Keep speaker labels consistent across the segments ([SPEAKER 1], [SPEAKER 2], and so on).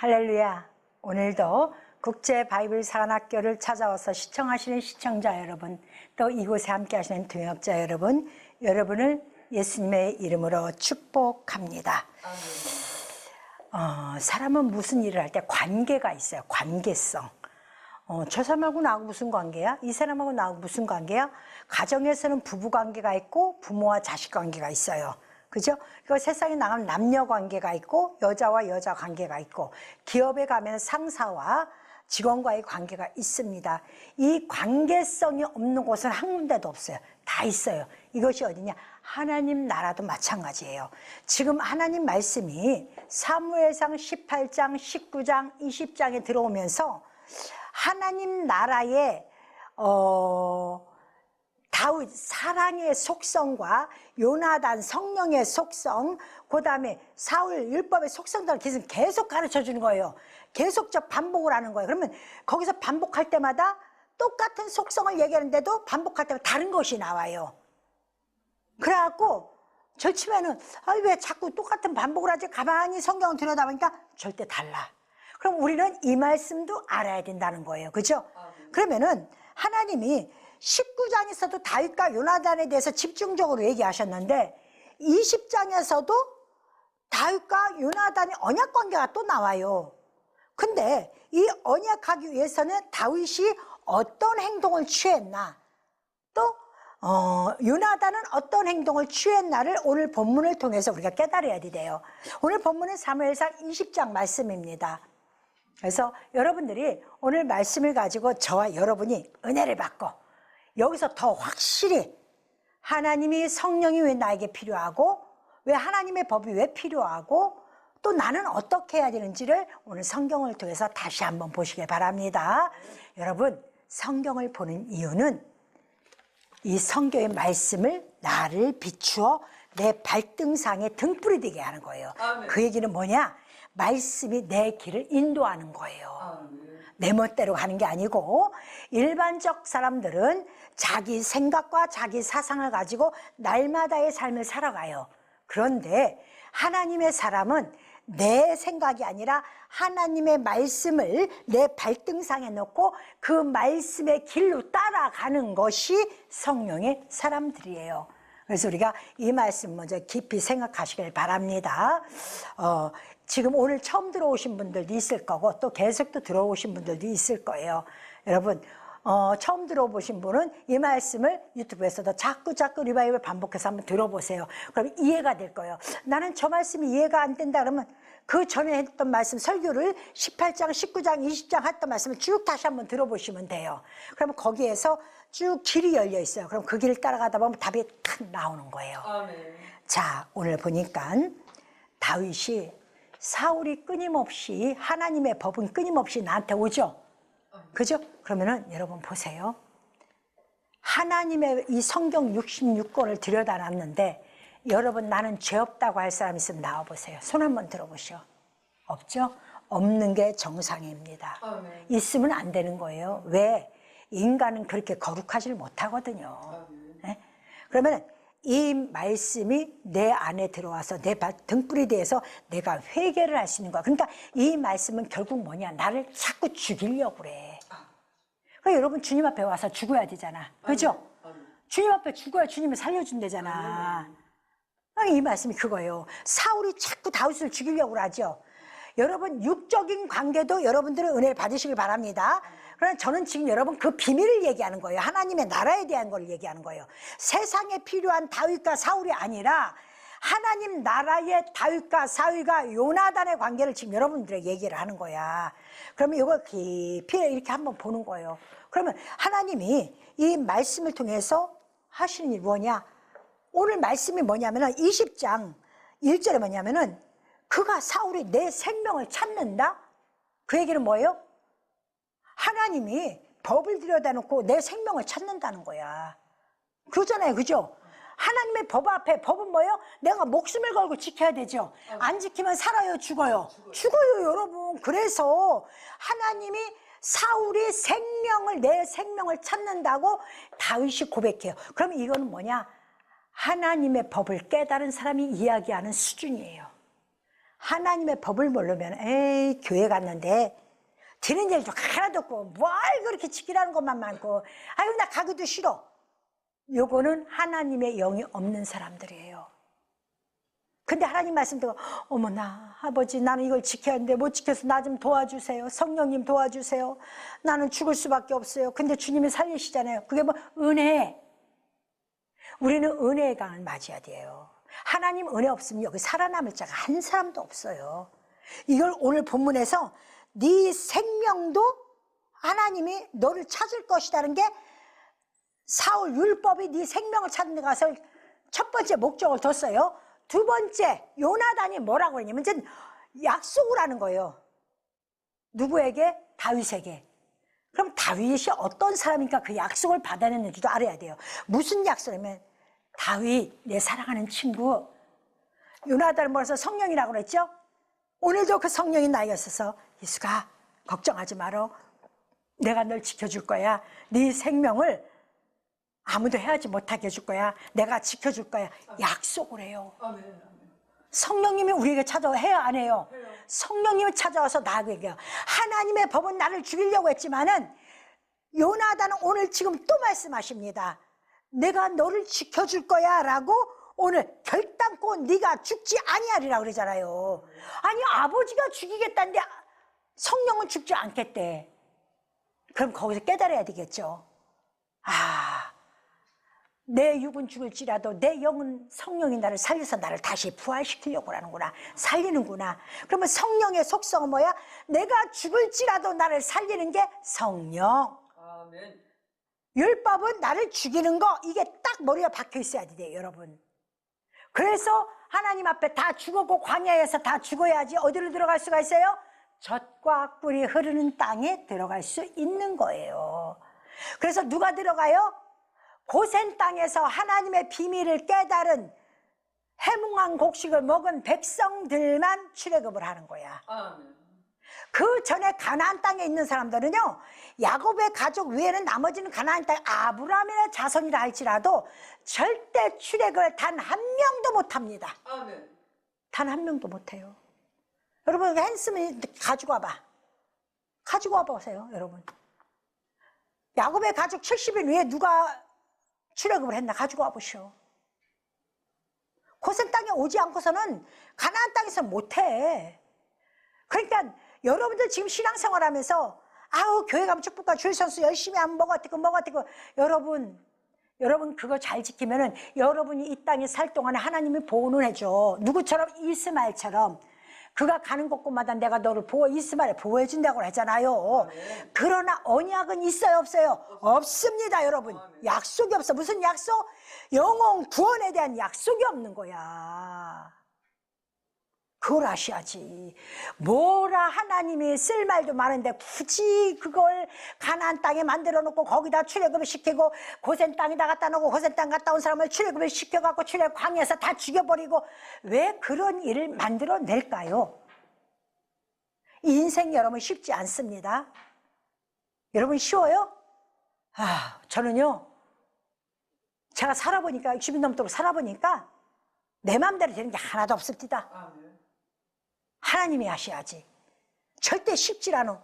[SPEAKER 1] 할렐루야. 오늘도 국제 바이블 사관학교를 찾아와서 시청하시는 시청자 여러분, 또 이곳에 함께 하시는 동역자 여러분, 여러분을 예수님의 이름으로 축복합니다. 사람은 무슨 일을 할 때 관계가 있어요. 관계성. 저 사람하고 나하고 무슨 관계야? 이 사람하고 나하고 무슨 관계야? 가정에서는 부부 관계가 있고 부모와 자식 관계가 있어요. 그죠? 그 세상에 나가면 남녀 관계가 있고 여자와 여자 관계가 있고 기업에 가면 상사와 직원과의 관계가 있습니다. 이 관계성이 없는 곳은 한 군데도 없어요. 다 있어요. 이것이 어디냐? 하나님 나라도 마찬가지예요. 지금 하나님 말씀이 사무엘상 18장, 19장, 20장에 들어오면서 하나님 나라의 다윗 사랑의 속성과 요나단 성령의 속성, 그 다음에 사울 율법의 속성들을 계속 가르쳐 주는 거예요. 계속적 반복을 하는 거예요. 그러면 거기서 반복할 때마다 똑같은 속성을 얘기하는데도 반복할 때마다 다른 것이 나와요. 그래갖고 절치면은 왜 자꾸 똑같은 반복을 하지? 가만히 성경을 들여다보니까 절대 달라. 그럼 우리는 이 말씀도 알아야 된다는 거예요. 그죠? 그러면은 하나님이 19장에서도 다윗과 요나단에 대해서 집중적으로 얘기하셨는데 20장에서도 다윗과 요나단의 언약 관계가 또 나와요. 근데 이 언약하기 위해서는 다윗이 어떤 행동을 취했나, 또 요나단은 어떤 행동을 취했나를 오늘 본문을 통해서 우리가 깨달아야 돼요. 오늘 본문은 사무엘상 20장 말씀입니다. 그래서 여러분들이 오늘 말씀을 가지고 저와 여러분이 은혜를 받고 여기서 더 확실히 하나님이 성령이 왜 나에게 필요하고 왜 하나님의 법이 왜 필요하고 또 나는 어떻게 해야 되는지를 오늘 성경을 통해서 다시 한번 보시길 바랍니다. 여러분, 성경을 보는 이유는 이 성경의 말씀을 나를 비추어 내 발등상에 등불이 되게 하는 거예요. 그 얘기는 뭐냐? 말씀이 내 길을 인도하는 거예요. 내 멋대로 가는 게 아니고 일반적 사람들은 자기 생각과 자기 사상을 가지고 날마다의 삶을 살아가요. 그런데 하나님의 사람은 내 생각이 아니라 하나님의 말씀을 내 발등상에 놓고 그 말씀의 길로 따라가는 것이 성령의 사람들이에요. 그래서 우리가 이 말씀 먼저 깊이 생각하시길 바랍니다. 지금 오늘 처음 들어오신 분들도 있을 거고 또 계속 또 들어오신 분들도 있을 거예요. 여러분, 처음 들어보신 분은 이 말씀을 유튜브에서도 자꾸 리바이벌 반복해서 한번 들어보세요. 그럼 이해가 될 거예요. 나는 저 말씀이 이해가 안 된다 그러면 그 전에 했던 말씀 설교를 18장, 19장, 20장 했던 말씀을 쭉 다시 한번 들어보시면 돼요. 그러면 거기에서 쭉 길이 열려 있어요. 그럼 그 길을 따라가다 보면 답이 탁 나오는 거예요. 아멘. 자, 오늘 보니까 다윗이 사울이 끊임없이 하나님의 법은 끊임없이 나한테 오죠. 그죠? 그러면은 여러분 보세요. 하나님의 이 성경 66권을 들여다놨는데 여러분 나는 죄 없다고 할 사람 있으면 나와보세요. 손 한번 들어보시오. 없죠? 없는 게 정상입니다. 있으면 안 되는 거예요. 왜? 인간은 그렇게 거룩하지를 못하거든요. 네? 그러면 이 말씀이 내 안에 들어와서 내 등불이 돼서 내가 회개를 할 수 있는 거야. 그러니까 이 말씀은 결국 뭐냐? 나를 자꾸 죽이려고 그래. 그러니까 여러분 주님 앞에 와서 죽어야 되잖아. 그죠? 주님 앞에 죽어야 주님을 살려준대잖아. 이 말씀이 그거예요. 사울이 자꾸 다윗을 죽이려고 하죠. 여러분 육적인 관계도 여러분들은 은혜를 받으시길 바랍니다. 그러나 저는 지금 여러분 그 비밀을 얘기하는 거예요. 하나님의 나라에 대한 걸 얘기하는 거예요. 세상에 필요한 다윗과 사울이 아니라 하나님 나라의 다윗과 사울과 요나단의 관계를 지금 여러분들에게 얘기를 하는 거야. 그러면 이걸 깊이 이렇게 한번 보는 거예요. 그러면 하나님이 이 말씀을 통해서 하시는 일이 뭐냐? 오늘 말씀이 뭐냐면은 20장 1절에 뭐냐면은 그가 사울이 내 생명을 찾는다? 그 얘기는 뭐예요? 하나님이 법을 들여다놓고 내 생명을 찾는다는 거야. 그러잖아요. 그죠? 하나님의 법 앞에 법은 뭐예요? 내가 목숨을 걸고 지켜야 되죠. 안 지키면 살아요, 죽어요? 죽어요, 여러분. 그래서 하나님이 사울이 내 생명을 찾는다고 다윗이 고백해요. 그럼 이거는 뭐냐? 하나님의 법을 깨달은 사람이 이야기하는 수준이에요. 하나님의 법을 모르면 에이 교회 갔는데 드는 일도 하나도 없고 뭘 그렇게 지키라는 것만 많고 아유 나 가기도 싫어. 요거는 하나님의 영이 없는 사람들이에요. 근데 하나님 말씀 듣고 어머나 아버지 나는 이걸 지켜야 하는데 못 지켜서 나 좀 도와주세요. 성령님 도와주세요. 나는 죽을 수밖에 없어요. 근데 주님이 살리시잖아요. 그게 뭐 은혜. 우리는 은혜의 강을 맞이해야 돼요. 하나님 은혜 없으면 여기 살아남을 자가 한 사람도 없어요. 이걸 오늘 본문에서 네 생명도 하나님이 너를 찾을 것이라는 게 사울 율법이 네 생명을 찾는 데 가서 첫 번째 목적을 뒀어요. 두 번째 요나단이 뭐라고 했냐면 이제 약속을 하는 거예요. 누구에게? 다윗에게. 그럼 다윗이 어떤 사람인가 그 약속을 받아냈는지도 알아야 돼요. 무슨 약속이냐면 다윗 내 사랑하는 친구 요나단을 몰아서 성령이라고 그랬죠. 오늘도 그 성령이 나에게 있어서 이수가 걱정하지 마라. 내가 널 지켜줄 거야. 네 생명을 아무도 해하지 못하게 해줄 거야. 내가 지켜줄 거야. 약속을 해요. 성령님이 우리에게 찾아와 해요 안 해요? 성령님이 찾아와서 나에게 얘기해요. 하나님의 법은 나를 죽이려고 했지만은 요나단은 오늘 지금 또 말씀하십니다. 내가 너를 지켜줄 거야 라고 오늘 결단코 네가 죽지 아니하리라 그러잖아요. 아니 아버지가 죽이겠다는데 성령은 죽지 않겠대. 그럼 거기서 깨달아야 되겠죠. 아, 내 육은 죽을지라도 내 영은 성령이 나를 살려서 나를 다시 부활시키려고 하는구나. 살리는구나. 그러면 성령의 속성은 뭐야? 내가 죽을지라도 나를 살리는 게 성령.
[SPEAKER 2] 아멘.
[SPEAKER 1] 율법은 나를 죽이는 거, 이게 딱 머리에 박혀 있어야 돼요, 여러분. 그래서 하나님 앞에 다 죽었고 광야에서 다 죽어야지 어디로 들어갈 수가 있어요? 젖과 꿀이 흐르는 땅에 들어갈 수 있는 거예요. 그래서 누가 들어가요? 고센 땅에서 하나님의 비밀을 깨달은 해몽한 곡식을 먹은 백성들만 출애굽을 하는 거야.
[SPEAKER 2] 아멘.
[SPEAKER 1] 그 전에 가나안 땅에 있는 사람들은요, 야곱의 가족 외에는 나머지는 가나안 땅 아브라함의 자손이라 할지라도 절대 출애굽을 단 한 명도 못합니다.
[SPEAKER 2] 아멘.
[SPEAKER 1] 단 한 명도 못해요. 여러분 핸스면 가지고 와봐. 가지고 와보세요, 여러분. 야곱의 가족 70인 위에 누가 출애굽을 했나 가지고 와보시오. 고센 땅에 오지 않고서는 가나안 땅에서 못해. 그러니까 여러분들 지금 신앙생활하면서 아우 교회 가면 축복과 주일 선수 열심히 하면 뭐가 어떻고 여러분 그거 잘 지키면은 여러분이 이 땅에 살 동안에 하나님이 보호는 해줘. 누구처럼? 이스마엘처럼. 그가 가는 곳곳마다 내가 너를 이스마엘 보호해 준다고 하잖아요. 그러나 언약은 있어요 없어요? 없습니다 여러분. 약속이 없어. 무슨 약속? 영혼 구원에 대한 약속이 없는 거야. 그걸 아셔야지. 뭐라 하나님이 쓸 말도 많은데 굳이 그걸 가나안 땅에 만들어 놓고 거기다 출애굽을 시키고 고센 땅에다 갖다 놓고 고센 땅 갔다 온 사람을 출애굽을 시켜갖고 출애굽 광야에서 다 죽여버리고 왜 그런 일을 만들어 낼까요? 이 인생 여러분 쉽지 않습니다. 여러분 쉬워요? 아, 저는요 제가 살아보니까 60년 넘도록 살아보니까 내 마음대로 되는 게 하나도 없습니다. 하나님이 하셔야지. 절대 쉽지 않아.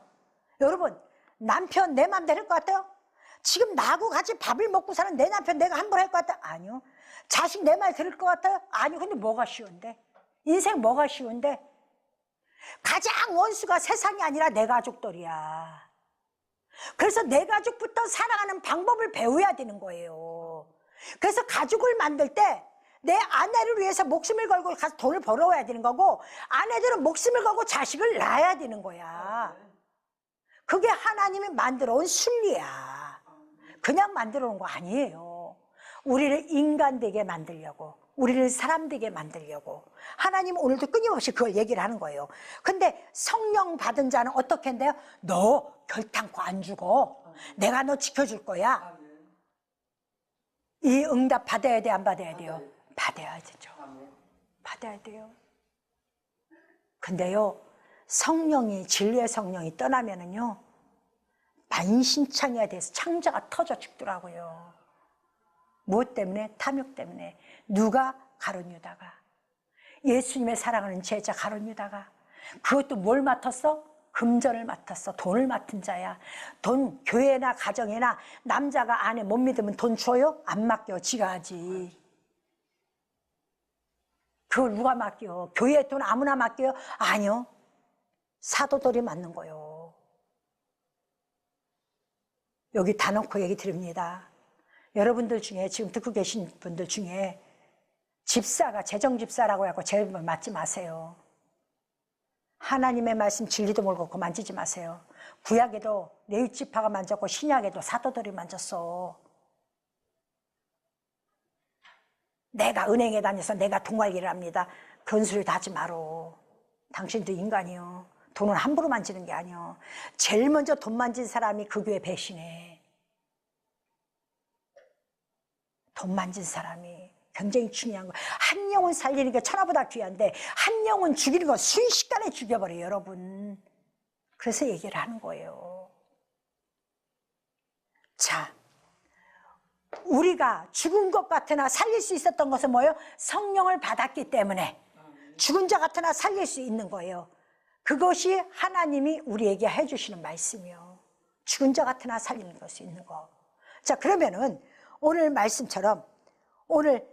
[SPEAKER 1] 여러분 남편 내 맘대로 할 것 같아요? 지금 나하고 같이 밥을 먹고 사는 내 남편 내가 함부로 할 것 같아요? 아니요. 자식 내 말 들을 것 같아요? 아니요. 근데 뭐가 쉬운데? 인생 뭐가 쉬운데? 가장 원수가 세상이 아니라 내 가족들이야. 그래서 내 가족부터 사랑하는 방법을 배워야 되는 거예요. 그래서 가족을 만들 때 내 아내를 위해서 목숨을 걸고 가서 돈을 벌어와야 되는 거고 아내들은 목숨을 걸고 자식을 낳아야 되는 거야. 그게 하나님이 만들어 온 순리야. 그냥 만들어 온 거 아니에요. 우리를 인간 되게 만들려고, 우리를 사람 되게 만들려고 하나님은 오늘도 끊임없이 그걸 얘기를 하는 거예요. 근데 성령 받은 자는 어떻게 한대요? 너 결단코 안 죽어. 내가 너 지켜줄 거야. 이 응답 받아야 돼, 안 받아야 돼요? 받아야 되죠. 받아야 돼요. 근데요, 성령이, 진리의 성령이 떠나면은요, 만신창이가 돼서 창자가 터져 죽더라고요. 무엇 때문에? 탐욕 때문에. 누가? 가룟 유다가. 예수님의 사랑하는 제자 가룟 유다가. 그것도 뭘 맡았어? 금전을 맡았어. 돈을 맡은 자야. 돈, 교회나 가정이나 남자가 아내 못 믿으면 돈 줘요? 안 맡겨. 지가 하지. 그걸 누가 맡겨? 교회에 돈 아무나 맡겨요? 아니요. 사도들이 맡는 거요. 여기 다 놓고 얘기 드립니다. 여러분들 중에, 지금 듣고 계신 분들 중에 집사가 재정집사라고 해서 제발 맡지 마세요. 하나님의 말씀 진리도 모르고 그거 만지지 마세요. 구약에도 레위지파가 만졌고 신약에도 사도들이 만졌어. 내가 은행에 다녀서 내가 돈 관리를 합니다. 그런 소리도 하지 마라. 당신도 인간이요. 돈은 함부로 만지는 게 아니요. 제일 먼저 돈 만진 사람이 그 교회 배신해. 돈 만진 사람이 굉장히 중요한 거예요. 한 영혼 살리는 게 천하보다 귀한데 한 영혼 죽이는 거 순식간에 죽여버려요, 여러분. 그래서 얘기를 하는 거예요. 자, 우리가 죽은 것 같으나 살릴 수 있었던 것은 뭐예요? 성령을 받았기 때문에 죽은 자 같으나 살릴 수 있는 거예요. 그것이 하나님이 우리에게 해주시는 말씀이요. 죽은 자 같으나 살리는 것이 있는 거. 자, 그러면은 오늘 말씀처럼 오늘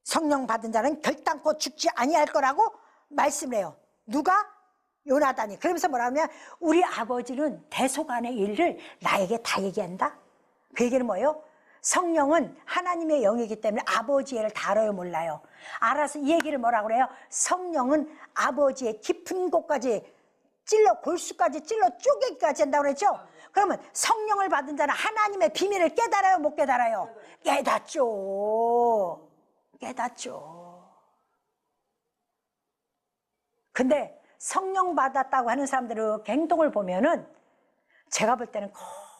[SPEAKER 1] 성령 받은 자는 결단코 죽지 아니할 거라고 말씀을 해요. 누가? 요나단이. 그러면서 뭐라면 우리 아버지는 대속안의 일을 나에게 다 얘기한다. 그 얘기는 뭐예요? 성령은 하나님의 영이기 때문에 아버지의 일을 다 알아요, 몰라요? 알아서 이 얘기를 뭐라고 그래요? 성령은 아버지의 깊은 곳까지 찔러 골수까지 찔러 쪼개기까지 한다고 그랬죠? 그러면 성령을 받은 자는 하나님의 비밀을 깨달아요, 못 깨달아요? 깨닫죠. 깨닫죠. 근데 성령 받았다고 하는 사람들의 행동을 보면은 제가 볼 때는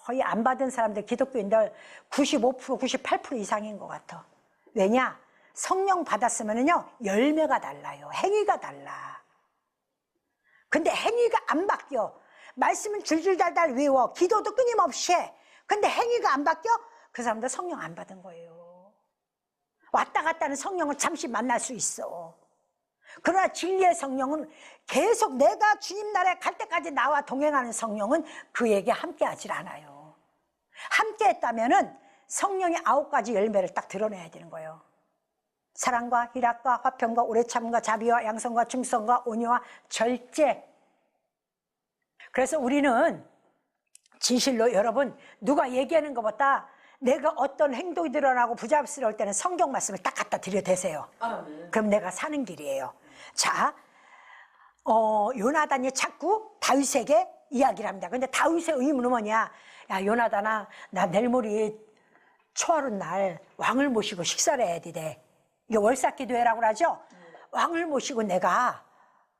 [SPEAKER 1] 거의 안 받은 사람들, 기독교인들 95%, 98% 이상인 것 같아. 왜냐? 성령 받았으면은요, 열매가 달라요. 행위가 달라. 근데 행위가 안 바뀌어. 말씀은 줄줄달달 외워. 기도도 끊임없이 해. 근데 행위가 안 바뀌어? 그 사람들 성령 안 받은 거예요. 왔다 갔다 하는 성령을 잠시 만날 수 있어. 그러나 진리의 성령은 계속 내가 주님 나라에 갈 때까지 나와 동행하는 성령은 그에게 함께 하질 않아요. 함께 했다면은 성령의 9가지 열매를 딱 드러내야 되는 거예요. 사랑과 희락과 화평과 오래 참음과 자비와 양성과 충성과 온유와 절제. 그래서 우리는 진실로 여러분, 누가 얘기하는 것보다 내가 어떤 행동이 드러나고 부잡스러울 때는 성경 말씀을 딱 갖다 들여대세요. 그럼 내가 사는 길이에요. 자, 요나단이 자꾸 다윗에게 이야기를 합니다. 근데 다윗의 의문은 뭐냐? 야, 요나단아, 나 내일 모레 초하룻 날 왕을 모시고 식사를 해야 돼. 이게 월삭기도회라고 하죠? 왕을 모시고 내가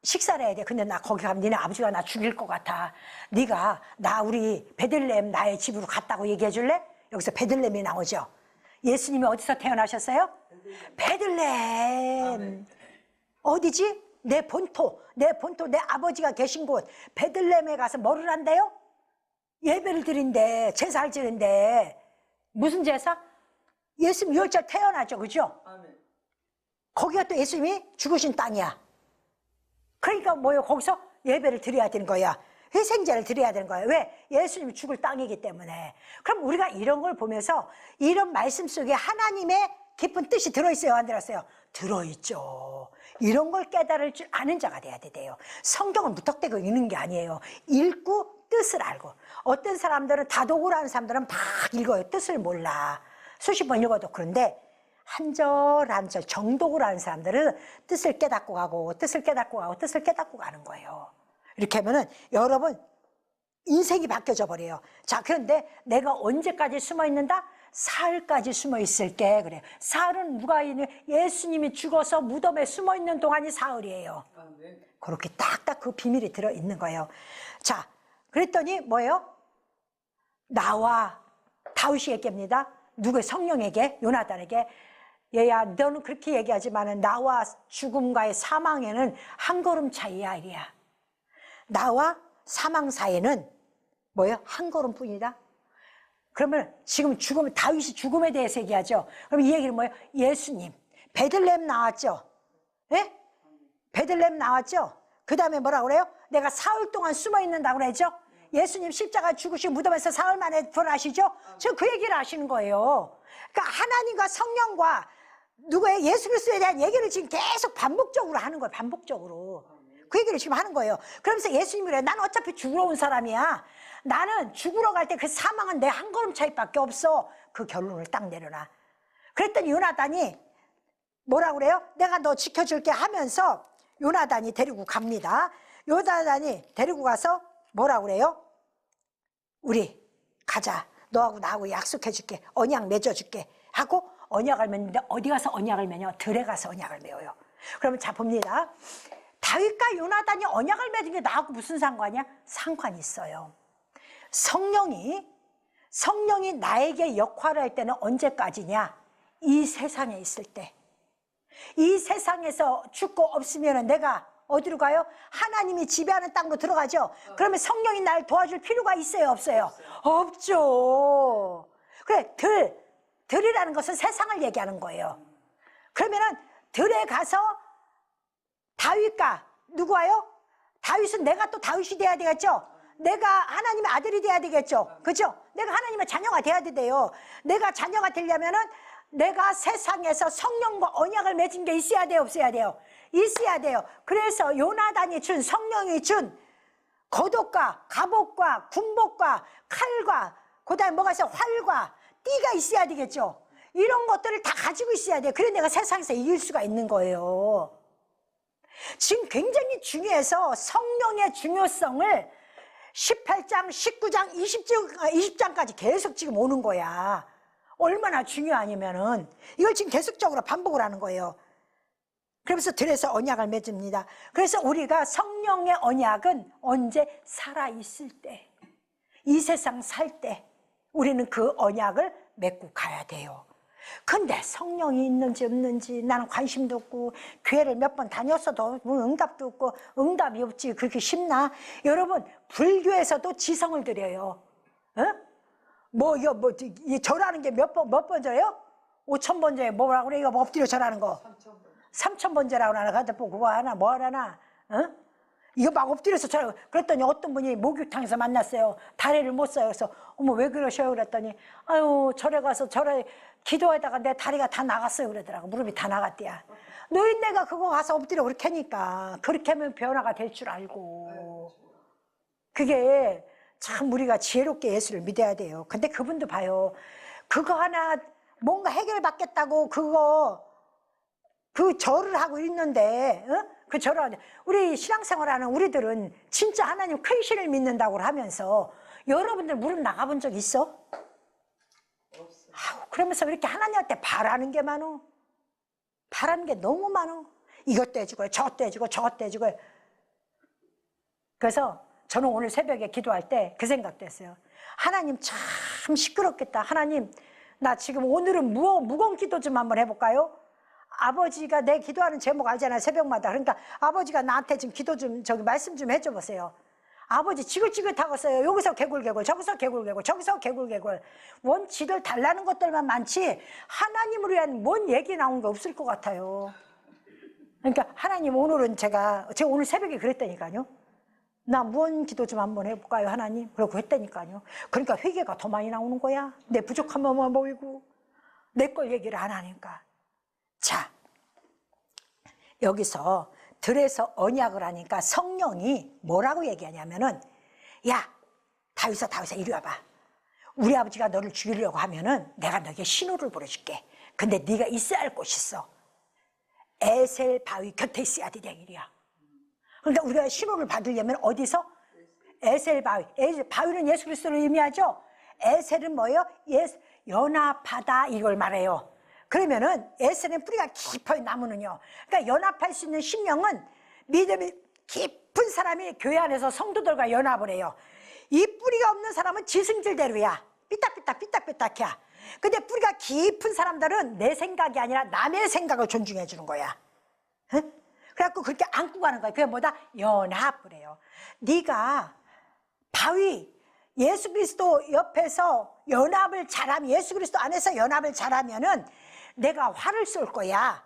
[SPEAKER 1] 식사를 해야 돼. 근데 나 거기 가면 니네 아버지가 나 죽일 것 같아. 네가 나 우리 베들레헴 나의 집으로 갔다고 얘기해 줄래? 여기서 베들레헴이 나오죠. 예수님이 어디서 태어나셨어요? 베들레헴. 어디지? 내 본토, 내 아버지가 계신 곳 베들레헴에 가서 뭐를 한대요? 예배를 드린대. 제사를 지는데. 무슨 제사? 예수님 유월절 태어나죠, 그죠? 거기가 또 예수님이 죽으신 땅이야. 그러니까 뭐예요? 거기서 예배를 드려야 되는 거야. 회생제를 드려야 되는 거예요. 왜? 예수님이 죽을 땅이기 때문에. 그럼 우리가 이런 걸 보면서 이런 말씀 속에 하나님의 깊은 뜻이 들어있어요, 안 들었어요? 들어있죠. 이런 걸 깨달을 줄 아는 자가 돼야 돼요. 성경을 무턱대고 읽는 게 아니에요. 읽고 뜻을 알고. 어떤 사람들은 다독을 하는 사람들은 막 읽어요. 뜻을 몰라. 수십 번 읽어도. 그런데 한 절 한 절 정독을 하는 사람들은 뜻을 깨닫고 가고 뜻을 깨닫고 가고 뜻을 깨닫고 가는 거예요. 이렇게 하면은 여러분 인생이 바뀌어져 버려요. 자, 그런데 내가 언제까지 숨어 있는다? 사흘까지 숨어 있을게. 그래요. 사흘은 누가 있는? 예수님이 죽어서 무덤에 숨어 있는 동안이 사흘이에요. 그렇게 딱딱 그 비밀이 들어 있는 거예요. 자, 그랬더니 뭐예요? 나와 다윗이 얘기합니다. 누구의? 성령에게, 요나단에게. 얘야, 너는 그렇게 얘기하지만은 나와 죽음과의 사망에는 한 걸음 차이야, 이리야. 나와 사망 사이는 뭐예요? 한 걸음뿐이다. 그러면 지금 죽음, 다윗이 죽음에 대해서 얘기하죠. 그럼 이 얘기는 뭐예요? 예수님 베들레헴 나왔죠. 예? 베들레헴 나왔죠? 그 다음에 뭐라 그래요? 내가 사흘 동안 숨어 있는다고 그랬죠? 예수님 십자가 죽으시고 무덤에서 사흘 만에 부활하시죠? 저 그 얘기를 하시는 거예요. 그러니까 하나님과 성령과 누구의 예수 그리스도에 대한 얘기를 지금 계속 반복적으로 하는 거예요. 반복적으로. 그 얘기를 지금 하는 거예요. 그러면서 예수님이 그래요. 난 어차피 죽으러 온 사람이야. 나는 죽으러 갈 때 그 사망은 내 한 걸음 차이밖에 없어. 그 결론을 딱 내려놔. 그랬더니 요나단이 뭐라 그래요? 내가 너 지켜줄게 하면서 요나단이 데리고 갑니다. 요나단이 데리고 가서 뭐라 그래요? 우리 가자. 너하고 나하고 약속해줄게. 언약 맺어줄게 하고 언약을 맺는데 어디 가서 언약을 맺냐? 들에 가서 언약을 맺어요. 그러면 자 봅니다. 다윗과 요나단이 언약을 맺은 게 나하고 무슨 상관이야? 상관이 있어요. 성령이 나에게 역할을 할 때는 언제까지냐? 이 세상에 있을 때. 이 세상에서 죽고 없으면 내가 어디로 가요? 하나님이 지배하는 땅으로 들어가죠. 그러면 성령이 날 도와줄 필요가 있어요, 없어요? 없죠. 그래, 들이라는 것은 세상을 얘기하는 거예요. 그러면은 들에 가서 다윗과 누구 와요? 다윗은 내가 또 다윗이 돼야 되겠죠? 내가 하나님의 아들이 돼야 되겠죠? 그죠? 내가 하나님의 자녀가 돼야 돼요. 내가 자녀가 되려면은 내가 세상에서 성령과 언약을 맺은 게 있어야 돼요, 없어야 돼요? 있어야 돼요. 그래서 요나단이 준, 성령이 준 겉옷과 갑옷과 군복과 칼과 그다음에 뭐가 있어요? 활과 띠가 있어야 되겠죠? 이런 것들을 다 가지고 있어야 돼요. 그래 내가 세상에서 이길 수가 있는 거예요. 지금 굉장히 중요해서 성령의 중요성을 18장, 19장, 20장까지 계속 지금 오는 거야. 얼마나 중요하냐면은 이걸 지금 계속적으로 반복을 하는 거예요. 그러면서 들에서 언약을 맺습니다. 그래서 우리가 성령의 언약은 언제 살아있을 때, 이 세상 살 때 우리는 그 언약을 맺고 가야 돼요. 근데 성령이 있는지 없는지 나는 관심도 없고 교회를 몇 번 다녔어도 응답도 없고 응답이 없지 그렇게 쉽나? 여러분 불교에서도 지성을 드려요. 어? 이 절하는 게 몇 번 절해요? 5,000번 절에 뭐라 그래? 이거 엎드려 절하는 거 3,000번 절하고 하나 갖다 보고 그거 하나 뭐 하나? 어? 이거 막 엎드려서 절하고 그랬더니 어떤 분이 목욕탕에서 만났어요. 다리를 못 써요. 그래서 어머 왜 그러셔요? 그랬더니 아유 절에 가서 절에 기도하다가 내 다리가 다 나갔어요 그러더라고. 무릎이 다 나갔대야. 노인네가 그거 가서 엎드려 그렇게 하니까 그렇게 하면 변화가 될 줄 알고 그게 참 우리가 지혜롭게 예수를 믿어야 돼요. 근데 그분도 봐요. 그거 하나 뭔가 해결받겠다고 그 절을 하고 있는데 그 절을 하는데 우리 신앙생활하는 우리들은 진짜 하나님 큰 신을 믿는다고 하면서 여러분들 무릎 나가본 적 있어? 그러면서 왜 이렇게 하나님한테 바라는 게 많어? 바라는 게 너무 많어. 이것도 해주고 저것도 해주고 저것도 해주고. 그래서 저는 오늘 새벽에 기도할 때 그 생각도 했어요. 하나님 참 시끄럽겠다. 하나님 나 지금 오늘은 무거운 기도 좀 한번 해볼까요? 아버지가 내 기도하는 제목 알잖아요. 새벽마다. 그러니까 아버지가 나한테 지금 기도 좀 말씀 좀 해줘 보세요. 아버지 지긋지긋하겠어요. 여기서 개굴개굴 저기서 개굴개굴 저기서 개굴개굴 지들 달라는 것들만 많지 하나님을 위한 뭔 얘기 나온 게 없을 것 같아요. 그러니까 하나님 오늘은 제가 오늘 새벽에 그랬다니까요. 나 무언 기도 좀 한번 해볼까요 하나님? 그러고 했다니까요. 그러니까 회개가 더 많이 나오는 거야. 내 부족한 것만 보이고 내 걸 얘기를 안 하니까. 자 여기서 들에서 언약을 하니까 성령이 뭐라고 얘기하냐면은 야 다윗아 이리 와봐. 우리 아버지가 너를 죽이려고 하면은 내가 너에게 신호를 보내줄게. 근데 네가 있어야 할 곳이 있어. 에셀 바위 곁에 있어야 돼. 이리야. 그러니까 우리가 신호를 받으려면 어디서? 에셀 바위. 바위는 예수 그리스도를 의미하죠. 에셀은 뭐예요? 연합하다 이걸 말해요. 그러면은 에셀은 뿌리가 깊어요. 나무는요. 그러니까 연합할 수 있는 심령은 믿음이 깊은 사람이 교회 안에서 성도들과 연합을 해요. 이 뿌리가 없는 사람은 지승질대로야. 삐딱삐딱이야. 근데 뿌리가 깊은 사람들은 내 생각이 아니라 남의 생각을 존중해 주는 거야. 응? 그래갖고 그렇게 안고 가는 거야. 그게 뭐다? 연합을 해요. 네가 바위 예수 그리스도 옆에서 연합을 잘하면 예수 그리스도 안에서 연합을 잘하면은 내가 활을 쏠 거야.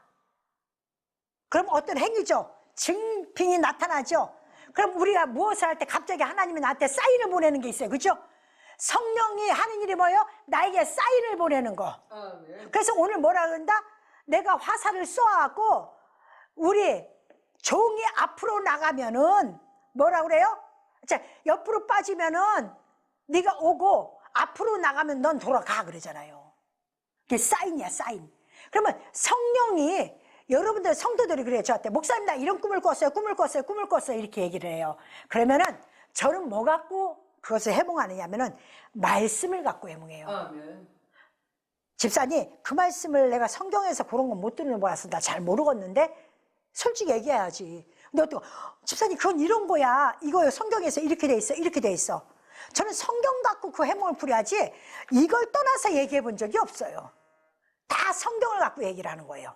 [SPEAKER 1] 그럼 어떤 행위죠? 증빙이 나타나죠. 그럼 우리가 무엇을 할 때 갑자기 하나님이 나한테 사인을 보내는 게 있어요. 그죠? 성령이 하는 일이 뭐예요? 나에게 사인을 보내는 거. 그래서 오늘 뭐라 그런다? 내가 화살을 쏘아갖고 우리 종이 앞으로 나가면은 뭐라 그래요? 자, 옆으로 빠지면은 네가 오고 앞으로 나가면 넌 돌아가 그러잖아요. 그게 사인이야, 사인. 그러면 성령이, 여러분들 성도들이 그래요. 저한테 목사님 나 이런 꿈을 꿨어요, 꿈을 꿨어요, 꿈을 꿨어요 이렇게 얘기를 해요. 그러면은 저는 뭐 갖고 그것을 해몽하느냐면은 말씀을 갖고 해몽해요.
[SPEAKER 2] 아멘.
[SPEAKER 1] 집사님 그 말씀을 내가 성경에서 그런 건 못 듣는 거라서 나 잘 모르겠는데 솔직히 얘기해야지. 근데 어떻게 집사님 그건 이런 거야, 이거 성경에서 이렇게 돼 있어, 이렇게 돼 있어. 저는 성경 갖고 그 해몽을 풀어야지 이걸 떠나서 얘기해 본 적이 없어요. 다 성경을 갖고 얘기를 하는 거예요.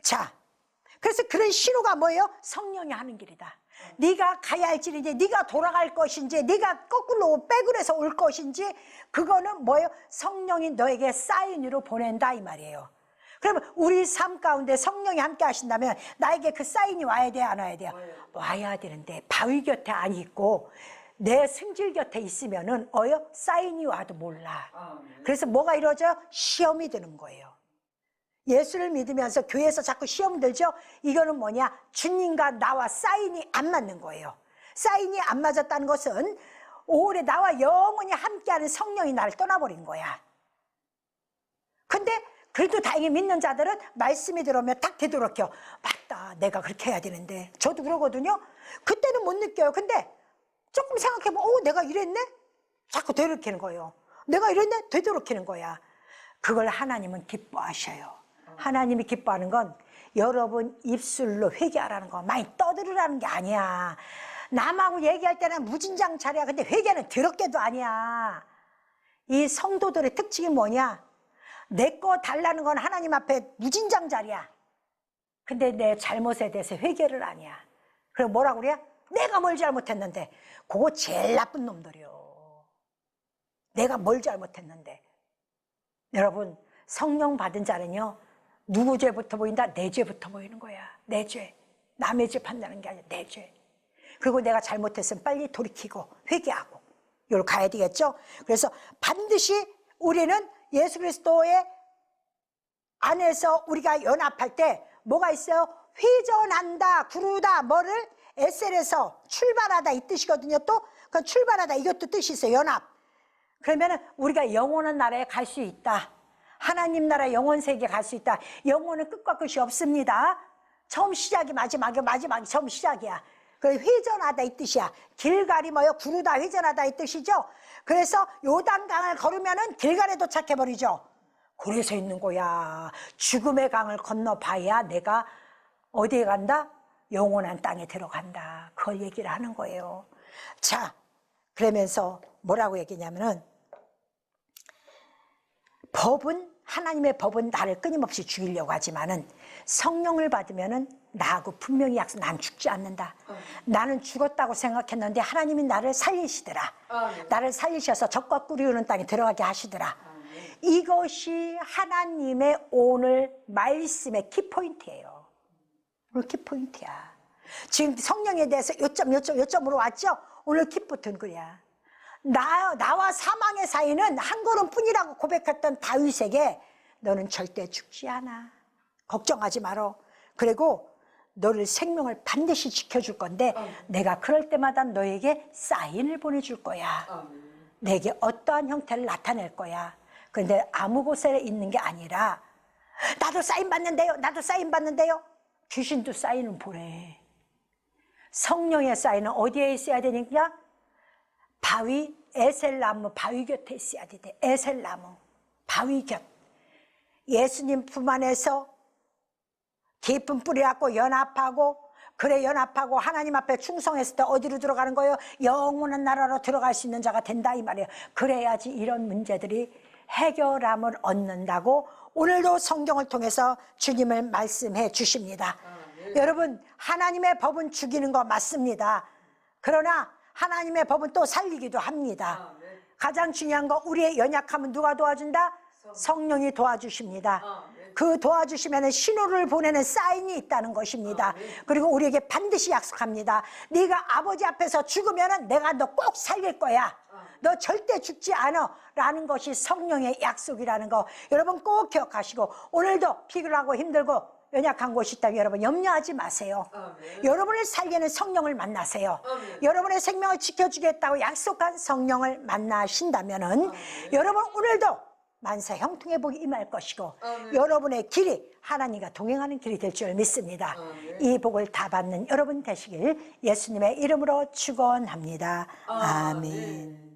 [SPEAKER 1] 자, 그래서 그런 신호가 뭐예요? 성령이 하는 길이다. 네가 가야 할 길인지, 네가 돌아갈 것인지, 네가 거꾸로 백으로서 올 것인지, 그거는 뭐예요? 성령이 너에게 사인으로 보낸다 이 말이에요. 그러면 우리 삶 가운데 성령이 함께 하신다면 나에게 그 사인이 와야 돼요, 안 와야 돼요? 와야 되는데 바위 곁에 안 있고 내 승질 곁에 있으면은 사인이 와도 몰라. 그래서 뭐가 이루어져요? 시험이 드는 거예요. 예수를 믿으면서 교회에서 자꾸 시험 들죠? 이거는 뭐냐? 주님과 나와 사인이 안 맞는 거예요. 사인이 안 맞았다는 것은 오래 나와 영원히 함께하는 성령이 나를 떠나버린 거야. 근데 그래도 다행히 믿는 자들은 말씀이 들어오면 딱 되도록해요. 맞다, 내가 그렇게 해야 되는데. 저도 그러거든요. 그때는 못 느껴요. 근데 조금 생각해보면 내가 이랬네? 자꾸 되돌이키는 거예요. 내가 이랬네? 되돌이키는 거야. 그걸 하나님은 기뻐하셔요. 하나님이 기뻐하는 건 여러분 입술로 회개하라는 거, 많이 떠들으라는 게 아니야. 남하고 얘기할 때는 무진장차례야. 근데 회개는 더럽게도 아니야. 이 성도들의 특징이 뭐냐? 내 거 달라는 건 하나님 앞에 무진장자리야. 근데 내 잘못에 대해서 회개를 안 해야. 그럼 뭐라고 그래요? 내가 뭘 잘못했는데. 그거 제일 나쁜 놈들이요. 내가 뭘 잘못했는데. 여러분, 성령 받은 자는요, 누구 죄부터 보인다? 내 죄부터 보이는 거야. 내 죄. 남의 죄 판단하는 게 아니라 내 죄. 그리고 내가 잘못했으면 빨리 돌이키고 회개하고 여기로 가야 되겠죠. 그래서 반드시 우리는 예수 그리스도의 안에서 우리가 연합할 때 뭐가 있어요? 회전한다, 구르다, 뭐를? 에셀에서 출발하다 이 뜻이거든요. 또 그건 출발하다 이것도 뜻이 있어요. 연합. 그러면은 우리가 영원한 나라에 갈 수 있다. 하나님 나라 영원 세계에 갈 수 있다. 영원은 끝과 끝이 없습니다. 처음 시작이 마지막이, 마지막이 처음 시작이야. 그 회전하다 이 뜻이야. 길갈이 뭐요? 구르다, 회전하다 이 뜻이죠. 그래서 요단강을 걸으면은 길갈에 도착해버리죠. 그래서 있는 거야. 죽음의 강을 건너봐야 내가 어디에 간다? 영원한 땅에 들어간다. 그걸 얘기를 하는 거예요. 자, 그러면서 뭐라고 얘기냐면은 하나님의 법은 나를 끊임없이 죽이려고 하지만은 성령을 받으면은 나하고 분명히 약속, 난 죽지 않는다. 나는 죽었다고 생각했는데 하나님이 나를 살리시더라. 나를 살리셔서 적과 꿀이 흐르는 땅에 들어가게 하시더라. 이것이 하나님의 오늘 말씀의 키포인트예요. 오늘 키포인트야. 지금 성령에 대해서 요점으로 왔죠? 오늘 키포인트는 그래야. 나와 사망의 사이는 한 걸음뿐이라고 고백했던 다윗에게 너는 절대 죽지 않아. 걱정하지 마라. 그리고 너를 생명을 반드시 지켜줄 건데 내가 그럴 때마다 너에게 사인을 보내줄 거야. 내게 어떠한 형태를 나타낼 거야. 그런데 아무 곳에 있는 게 아니라 나도 사인 받는데요. 나도 사인 받는데요. 귀신도 사인을 보내. 성령의 사인은 어디에 있어야 되니까? 바위, 에셀나무 바위 곁에 있어야 돼. 에셀나무 바위 곁. 예수님 품 안에서 깊은 뿌리 갖고 연합하고, 그래 연합하고 하나님 앞에 충성했을 때 어디로 들어가는 거예요? 영원한 나라로 들어갈 수 있는 자가 된다 이 말이에요. 그래야지 이런 문제들이 해결함을 얻는다고 오늘도 성경을 통해서 주님을 말씀해 주십니다. 여러분, 하나님의 법은 죽이는 거 맞습니다. 그러나 하나님의 법은 또 살리기도 합니다. 가장 중요한 거, 우리의 연약함은 누가 도와준다? 성령이 도와주십니다. 그 도와주시면 신호를 보내는 사인이 있다는 것입니다. 그리고 우리에게 반드시 약속합니다. 네가 아버지 앞에서 죽으면 내가 너 꼭 살릴 거야. 너 절대 죽지 않아 라는 것이 성령의 약속이라는 거 여러분 꼭 기억하시고, 오늘도 피곤하고 힘들고 연약한 곳이 있다면 여러분 염려하지 마세요. 여러분을 살리는 성령을 만나세요. 여러분의 생명을 지켜주겠다고 약속한 성령을 만나신다면은 여러분 오늘도 만사 형통의 복이 임할 것이고, 여러분의 길이 하나님과 동행하는 길이 될 줄 믿습니다. 이 복을 다 받는 여러분 되시길 예수님의 이름으로 축원합니다. 아멘.